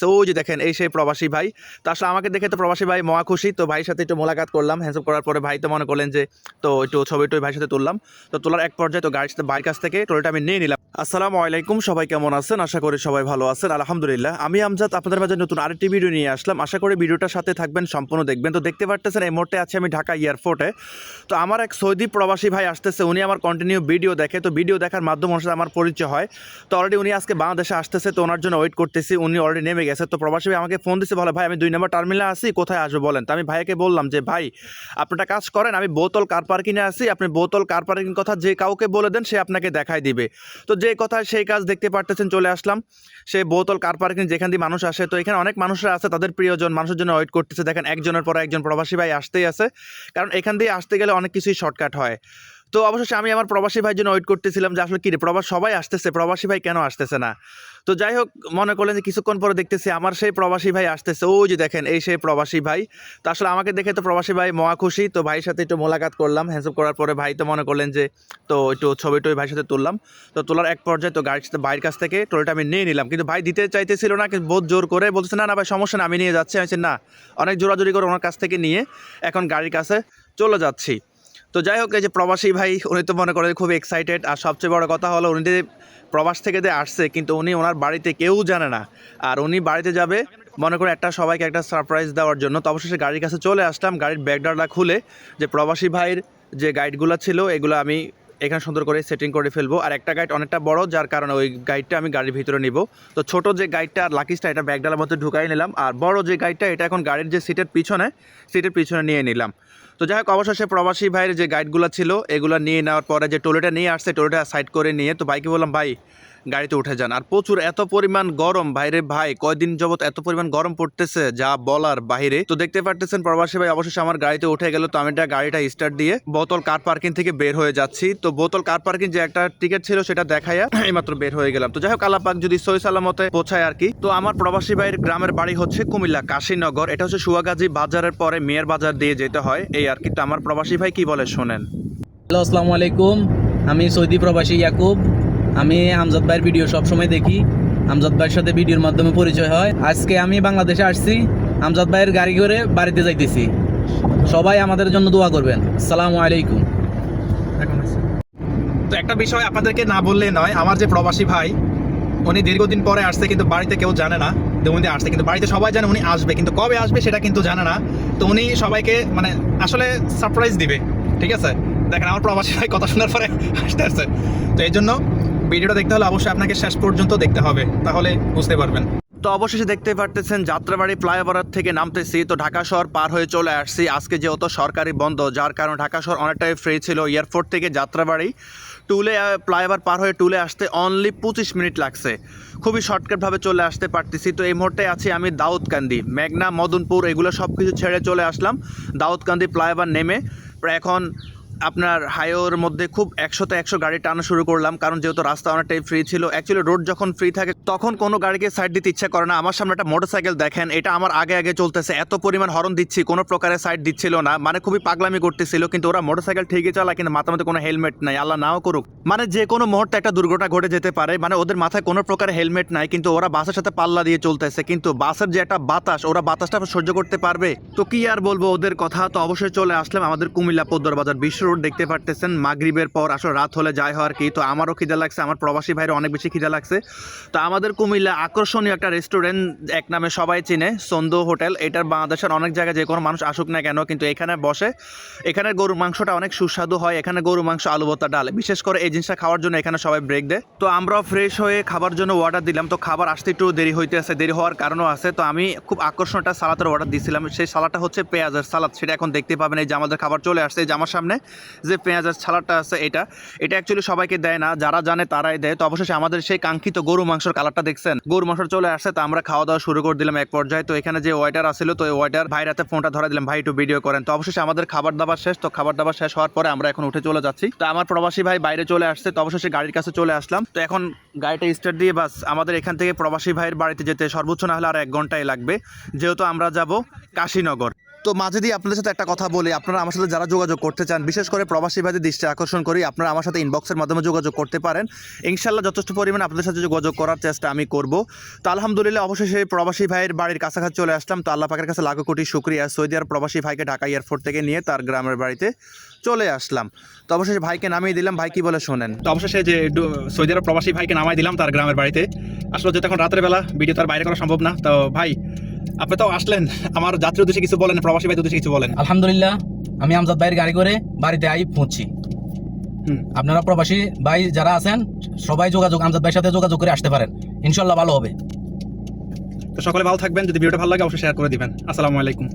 তো ওই যে দেখেন এই সেই প্রবাসী ভাই। তো আসলে আমাকে দেখে তো প্রবাসী ভাই মহা খুশি। তো ভাইয়ের সাথে একটু মোলাকাত করলাম। হ্যান্ডশেক করার পরে ভাই তো মনে করলেন যে তো একটু ছবি টবি ভাইয়ের সাথে তুললাম। তো তোলার এক পর্যায়ে তো গাড়ির সাথে ভাইয়ের কাছ থেকে ট্রলিটা আমি নিয়ে নিলাম। আসসালামু আলাইকুম, সবাই কেমন আছেন? আশা করি সবাই ভালো আছেন, আলহামদুলিল্লাহ। আমি আমজাদ আপনাদের মাঝে নতুন আরেকটি ভিডিও নিয়ে আসলাম। আশা করি ভিডিওটার সাথে থাকবেন, সম্পূর্ণ দেখবেন। তো দেখতে পারতেছেন এই মুহূর্তে আছি আমি ঢাকা এয়ারপোর্টে। তো আমার এক সৌদি প্রবাসী ভাই আসতেছে, উনি আমার কন্টিনিউ ভিডিও দেখে। তো ভিডিও দেখার মাধ্যমে ওনার সাথে আমার পরিচয় হয়। তো অলরেডি উনি আজকে বাংলাদেশে আসতেছে, তো ওনার জন্য ওয়েট করতেছি। উনি অলরেডি নেমে গেছে। তো প্রবাসী ভাই আমাকে ফোন দিচ্ছে, বলে ভাই আমি 2 নম্বর টার্মিনালে আছি, কোথায় আসবো বলেন। তো আমি ভাইকে বললাম যে ভাই আপনি একটা কাজ করেন, আমি বোতল কার পার্কিংয়ে আছি, আপনি বোতল কার পার্কিং কথা যে কাউকে বলে দেন, সে আপনাকে দেখাই দিবে। তো যে কথা সেই কাজ, দেখতে পারতেছেন চলে আসলাম সেই বোতল কার পার্কিং, যেখান দিয়ে মানুষ আসে। তো এখানে অনেক মানুষরা আছে, তাদের প্রিয়জন মানুষের জন্য ওয়েট করতেছে। দেখেন একজনের পর একজন প্রবাসী ভাই আসতেই আছে, কারণ এখান দিয়ে আসতে গেলে অনেক কিছুই শর্টকাট হয়। তো অবশেষে আমি আমার প্রবাসী ভাইয়ের জন্য ওয়েট করতেছিলাম যে আসলে কি রে প্রবাস সবাই আসতেছে, প্রবাসী ভাই কেন আসতেছে না। তো যাই হোক, মনে করলেন যে কিছুক্ষণ পরে দেখতেছি আমার সেই প্রবাসী ভাই আসতেছে। ওই যে দেখেন এই সেই প্রবাসী ভাই। তো আসলে আমাকে দেখে তো প্রবাসী ভাই মহা খুশি। তো ভাইয়ের সাথে একটু মোলাকাত করলাম। হ্যান্ডশেক করার পরে ভাই তো মনে করলেন যে তো একটু ছবি টবি ভাইয়ের সাথে তুললাম। তো তোলার এক পর্যায়ে তো গাড়ির সাথে ভাইয়ের কাছ থেকে ট্রলিটা আমি নিয়ে নিলাম, কিন্তু ভাই দিতে চাইতেছিল না, কিন্তু বহুত জোর করে বলতেছে না না ভাই সমস্যা না, আমি নিয়ে যাচ্ছি। আমি বলছি না, অনেক জোরাজোরি করে ওনার কাছ থেকে নিয়ে এখন গাড়ির কাছে চলে যাচ্ছি। তো যাই হোক, এই যে প্রবাসী ভাই উনি তো মনে করেন খুব এক্সাইটেড। আর সবচেয়ে বড় কথা হলো উনি যে প্রবাস থেকে যে আসছে, কিন্তু উনি ওনার বাড়িতে কেউ জানে না। আর উনি বাড়িতে যাবে মনে করে একটা সবাইকে একটা সারপ্রাইজ দেওয়ার জন্য। তো অবশেষে গাড়ির কাছে চলে আসলাম। গাড়ির ব্যাগডালা খুলে যে প্রবাসী ভাইয়ের যে গাইডগুলো ছিল এগুলো আমি এখানে সুন্দর করে সেটিং করে ফেলবো। আর একটা গাইড অনেকটা বড়, যার কারণে ওই গাইডটা আমি গাড়ির ভিতরে নিব। তো ছোট যে গাইডটা আর লাকিজটা এটা ব্যাগডালার মধ্যে ঢুকাই নিলাম, আর বড় যে গাইডটা এটা এখন গাড়ির যে সিটের পিছনে নিয়ে নিলাম। তো যাই হোক, অবশেষে প্রবাসী ভাইয়ের যে গাইডগুলো ছিল এগুলো নিয়ে নেওয়ার পরে যে ট্রলিটা নিয়ে আসছে, ট্রলিটা সাইড করে নিয়ে তো ভাইকে বললাম ভাই গাড়িতে উঠে যান। আর প্রচুর এত পরিমাণ গরম ভাইরে ভাই, কয়দিন যাবত এত পরিমাণ গরম পড়তেছে যা বলার বাইরে। তো দেখতে পারতেছেন প্রবাসী ভাই অবশেষে আমার গাড়িতে উঠে গেল। তো আমি গাড়িটা স্টার্ট দিয়ে বোতল কার পার্কিং থেকে বের হয়ে যাচ্ছি। তো বোতল কার পার্কিং যে একটা টিকিট ছিল সেটা দেখাইয়া এইমাত্র বের হয়ে গেলাম। তো যাই হোক, আল্লাহ পাক যদি সহি সালামতে পৌঁছায় আর কি। তো আমার প্রবাসী ভাইয়ের গ্রামের বাড়ি হচ্ছে কুমিল্লা কাশীনগর। এটা হচ্ছে সুয়াগাজী বাজারের পরে মেয়ের বাজার দিয়ে যেতে হয় এই আর কি। তো আমার প্রবাসী ভাই কি বলে শোনেন। হ্যালো, আসসালামু আলাইকুম। আমি সৌদি প্রবাসী ইয়াকুব। আমি আমজাদ ভাইয়ের ভিডিও সবসময় দেখি। আমজাদ ভাইয়ের সাথে ভিডিওর মাধ্যমে পরিচয় হয়। আজকে আমি বাংলাদেশে আসছি, আমজাদ ভাইয়ের গাড়ি করে বাড়িতে যাইতেছি। সবাই আমাদের জন্য দোয়া করবেন। আসসালামু আলাইকুম। তো একটা বিষয় আপনাদেরকে না বললে নয়, আমার যে প্রবাসী ভাই উনি দীর্ঘদিন পরে আসছে, কিন্তু বাড়িতে কেউ জানে না যে উনি আসছে। কিন্তু বাড়িতে সবাই জানে উনি আসবে, কিন্তু কবে আসবে সেটা কিন্তু জানে না। তো উনি সবাইকে মানে আসলে সারপ্রাইজ দিবে, ঠিক আছে। দেখেন আমার প্রবাসী ভাই কথা শোনার পরে আসতে আসছে। তো এই জন্য ভিডিওটা দেখতে হলে অবশ্যই আপনাকে শেষ পর্যন্ত দেখতে হবে, তাহলে বুঝতে পারবেন। তো অবশেষে দেখতে পারতেছেন যাত্রাবাড়ি ফ্লাইওভার থেকে নামতেছি। তো ঢাকা শহর পার হয়ে চলে আসছি। আজকে যেহেতু সরকারি বন্ধ, যার কারণে ঢাকা শহর অনেকটাই ফ্রি ছিল। এয়ারপোর্ট থেকে যাত্রাবাড়ি টুলে ফ্লাইওভার পার হয়ে টুলে আসতে অনলি 25 মিনিট লাগছে। খুবই শর্টকাটভাবে চলে আসতে পারতেছি। তো এই মুহূর্তে আছি আমি দাউদকান্দি, মেঘনা, মদনপুর এগুলো সব কিছু ছেড়ে চলে আসলাম দাউদকান্দি ফ্লাইওভার নেমে। প্রায় এখন আপনার হাইওয়ের মধ্যে খুব 100তে 100 গাড়ি টানা শুরু করলাম, কারণ যেহেতু রাস্তা অনেকটাই ফ্রি ছিল। অ্যাকচুয়ালি রোড যখন ফ্রি থাকে তখন কোনো গাড়িকে সাইড দিতে ইচ্ছা করে না। আমার সামনে একটা মোটরসাইকেল দেখেন, এটা আমার আগে আগে চলতেছে, এত পরিমাণ হর্ন দিচ্ছি, কোনো প্রকারের সাইড দিচ্ছিল না, মানে খুবই পাগলামি করতেছিল। কিন্তু ওরা মোটরসাইকেল ঠিকই চালায়, কিন্তু মাথার মধ্যে কোনো হেলমেট নাই, আল্লাহ নাও করুক। মানে যে কোনো মুহূর্তে একটা দুর্ঘটনা ঘটে যেতে পারে। মানে ওদের মাথায় কোনো প্রকারের হেলমেট নাই, কিন্তু ওরা বাসের সাথে পাল্লা দিয়ে চলতেছে। কিন্তু বাসের যে একটা বাতাস, ওরা বাতাসটা সহ্য করতে পারবে? তো কি আর বলবো ওদের কথা। তো অবশ্যই চলে আসলাম আমাদের কুমিল্লা পদ্মার বাজার বিশ্ব রোড। দেখতে পারতেছেন মাগরিবের পর আসলে রাত হলে যায় হওয়ার কি। তো আমারও খিদা লাগছে, আমার প্রবাসী ভাইয়ের অনেক বেশি খিদা লাগছে। তো আমাদের কুমিল্লা আকর্ষণীয় একটা রেস্টুরেন্ট এক নামে সবাই চিনে, সন্ধ্যা হোটেল। এটার বাংলাদেশের অনেক জায়গায় যে কোনো মানুষ আসুক না কেন, কিন্তু এখানে বসে। এখানে গরুর মাংসটা অনেক সুস্বাদু হয়। এখানে গরু মাংস, আলু ভর্তা, ডাল, বিশেষ করে এই জিনিসটা খাওয়ার জন্য এখানে সবাই ব্রেক দেয়। তো আমরাও ফ্রেশ হয়ে খাবার জন্য অর্ডার দিলাম। তো খাবার আসতে একটু দেরি হইতে আছে, দেরি হওয়ার কারণও আছে। তো আমি খুব আকর্ষণীয় একটা সালাদের অর্ডার দিয়েছিলাম। সেই সালাদটা হচ্ছে পেঁয়াজের সালাদ। সেটা এখন দেখতে পাবেন এই যে আমাদের খাবার চলে আসছে। এই যে আমার সামনে যে পেঁয়াজের সালাদটা আছে, এটা অ্যাকচুয়ালি সবাইকে দেয় না, যারা জানে তারাই দেয়। তো অবশেষে আমাদের সেই কাঙ্ক্ষিত গরু মাংসের কালারটা দেখছেন, গরু মাংস চলে আসছে। তো আমরা খাওয়া দাওয়া শুরু করে দিলাম এক পর্যায়ে। তো এখানে যে ওয়েটার আসছিল, তো ওই ওয়েটার ভাই রাতে ফোনটা ধরা দিলাম, ভাই একটু ভিডিও করেন। তো অবশেষে আমাদের খাবার দাবার শেষ। তো খাবার দাবার শেষ হওয়ার পরে আমরা এখন উঠে চলে যাচ্ছি। তো আমার প্রবাসী ভাই বাইরে চলে আসছে। তো অবশেষে গাড়ির কাছে চলে আসলাম। তো এখন গাড়িটা স্টার্ট দিয়ে বাস আমাদের এখান থেকে প্রবাসী ভাইয়ের বাড়িতে যেতে সর্বোচ্চ না হলে আর 1 ঘন্টাই লাগবে, যেহেতু আমরা যাব কাশীনগর। তো মাঝে দিয়ে আপনাদের সাথে একটা কথা বলি, আপনারা আমার সাথে যারা যোগাযোগ করতে চান, বিশেষ করে প্রবাসী ভাইদের দৃষ্টি আকর্ষণ করি, আপনারা আমার সাথে ইনবক্সের মাধ্যমে যোগাযোগ করতে পারেন। ইনশাল্লাহ যথেষ্ট পরিমাণে আপনাদের সাথে যোগাযোগ করার চেষ্টা আমি করব। তো আলহামদুলিল্লাহ অবশ্যই সেই প্রবাসী ভাইয়ের বাড়ির কাছাকাছি চলে আসলাম। তো আল্লাহ পাকের কাছে লাখো কোটি শুকরিয়া, সৌদি আরব প্রবাসী ভাইকে ঢাকা এয়ারপোর্ট থেকে নিয়ে তার গ্রামের বাড়িতে চলে আসলাম। তো অবশ্যই ভাইকে নামিয়ে দিলাম, ভাই কি বলে শোনেন। তো অবশ্যই যে সৌদি আরব প্রবাসী ভাইকে নামাই দিলাম তার গ্রামের বাড়িতে। আসলে যেহেতু এখন রাতের বেলা, ভিডিও তার বাইরে করা সম্ভব না। তো ভাই আপনি তো আসলেন, আমার যাত্রীর উদ্দেশ্যে কিছু বলেন, প্রবাসী ভাইদের উদ্দেশ্যে কিছু বলেন। আলহামদুলিল্লাহ, আমি আমজাদ ভাইয়ের গাড়ি করে বাড়িতে পৌঁছি। আপনারা প্রবাসী ভাই যারা আছেন সবাই আমজাদ ভাইয়ের সাথে যোগাযোগ করে আসতে পারেন, ইনশাল্লাহ ভালো হবে। তো সকলে ভালো থাকবেন, যদি ভিডিওটা ভালো লাগে অবশ্যই শেয়ার করে দিবেন। আসসালামু আলাইকুম।